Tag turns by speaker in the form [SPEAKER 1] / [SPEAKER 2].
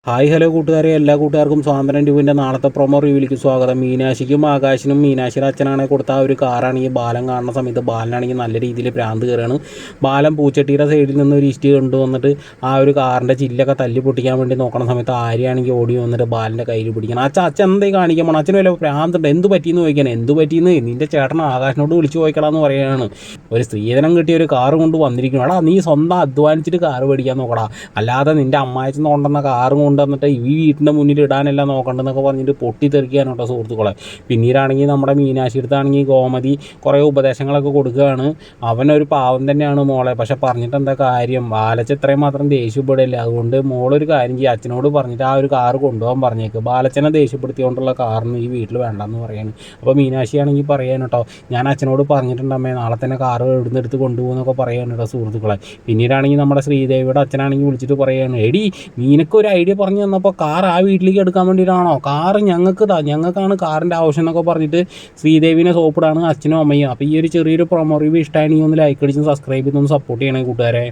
[SPEAKER 1] Hi hello കൂട്ടുകാരെ, എല്ലാ കൂട്ടുകാർക്കും സ്വാതന്ത്ര്യം ട്യൂബിൻ്റെ നാളത്തെ പ്രൊമോ റിവ്യൂവിലേക്ക് സ്വാഗതം. മീനാക്ഷിക്കും ആകാശിനും മീനാക്ഷിയുടെ അച്ഛനാണെങ്കിൽ കൊടുത്ത ആ ഒരു കാറാണെങ്കിൽ ബാലൻ കാണുന്ന സമയത്ത് ബാലനാണെങ്കിൽ നല്ല രീതിയിൽ ഭ്രാന്ത് കയറുകയാണ്. ബാലൻ പൂച്ചട്ടിയുടെ സൈഡിൽ നിന്ന് ഒരു ഇഷ്ടി കൊണ്ടുവന്നിട്ട് ആ ഒരു കാറിൻ്റെ ചില്ലൊക്കെ തല്ലി പൊട്ടിക്കാൻ വേണ്ടി നോക്കുന്ന സമയത്ത് ആര്യാണെങ്കിൽ ഓടി വന്നിട്ട് ബാലൻ്റെ കയ്യിൽ പിടിക്കണം. അച്ഛൻ എന്തേ കാണിക്കാൻ പോകണം? അച്ഛന് വല്ല ഭ്രാന്തുണ്ട്? എന്ത് പറ്റിയെന്ന് ചോദിക്കാൻ. എന്ത് പറ്റിയെന്ന് നിൻ്റെ ചേട്ടൻ ആകാശിനോട് വിളിച്ചു ചോദിക്കണമെന്ന് പറയുകയാണ്. ഒരു സ്ത്രീധനം കിട്ടിയ ഒരു കാറ് കൊണ്ട് വന്നിരിക്കണം. എടാ, നീ സ്വന്തം അധ്വാനിച്ചിട്ട് കാറ് മേടിക്കാൻ നോക്കടാ, അല്ലാതെ നിൻ്റെ അമ്മായച്ചൻ കൊണ്ടുവന്ന കാറ് കൊണ്ടുവന്നിട്ട് ഈ വീട്ടിൻ്റെ മുന്നിൽ ഇടാനെല്ലാം നോക്കണ്ടെന്നൊക്കെ പറഞ്ഞിട്ട് പൊട്ടിത്തെറിക്കുകയാണ് കേട്ടോ സുഹൃത്തുക്കളെ. പിന്നീടാണെങ്കിൽ നമ്മുടെ മീനാക്ഷി അടുത്താണെങ്കിൽ ഗോമതി കുറേ ഉപദേശങ്ങളൊക്കെ കൊടുക്കുകയാണ്. അവനൊരു പാവം തന്നെയാണ് മോളെ, പക്ഷെ പറഞ്ഞിട്ട് എന്താ കാര്യം? ബാലച്ച ഇത്രയും മാത്രം ദേഷ്യപ്പെടില്ല. അതുകൊണ്ട് മോളൊരു കാര്യം ചെയ്യുക, അച്ഛനോട് പറഞ്ഞിട്ട് ആ ഒരു കാറ് കൊണ്ടുപോകാൻ പറഞ്ഞേക്ക്. ബാലച്ചനെ ദേഷ്യപ്പെടുത്തിക്കൊണ്ടുള്ള കാറിന് ഈ വീട്ടിൽ വേണ്ടെന്ന് പറയുകയാണ്. അപ്പോൾ മീനാക്ഷിയാണെങ്കിൽ പറയാൻ കേട്ടോ, ഞാൻ അച്ഛനോട് പറഞ്ഞിട്ടുണ്ടമ്മേ നാളെ തന്നെ കാറ് എടുത്ത് കൊണ്ടുപോകുന്നൊക്കെ പറയാൻ കേട്ടോ സുഹൃത്തുക്കളെ. പിന്നീടാണെങ്കിൽ നമ്മുടെ ശ്രീദേവിയുടെ അച്ഛനാണെങ്കിൽ വിളിച്ചിട്ട് പറയുകയാണ്, എടി നിനക്കൊരു ഐഡിയ പറഞ്ഞു തന്നപ്പോൾ കാർ ആ വീട്ടിലേക്ക് എടുക്കാൻ വേണ്ടിയിട്ടാണോ? കാറ് ഞങ്ങൾക്കാണ് കാറിൻ്റെ ആവശ്യം എന്നൊക്കെ പറഞ്ഞിട്ട് ശ്രീദേവിനെ സോപ്പിടാണ് അച്ഛനും അമ്മയും. അപ്പോൾ ഈ ഒരു ചെറിയൊരു പ്രൊമോ റിവ്യൂ ഇഷ്ടമാണെങ്കിൽ ഒന്ന് ലൈക്ക് അടിച്ച് സബ്സ്ക്രൈബ് ചെയ്തൊന്ന് സപ്പോർട്ട് ചെയ്യണേ കൂട്ടുകാരെ.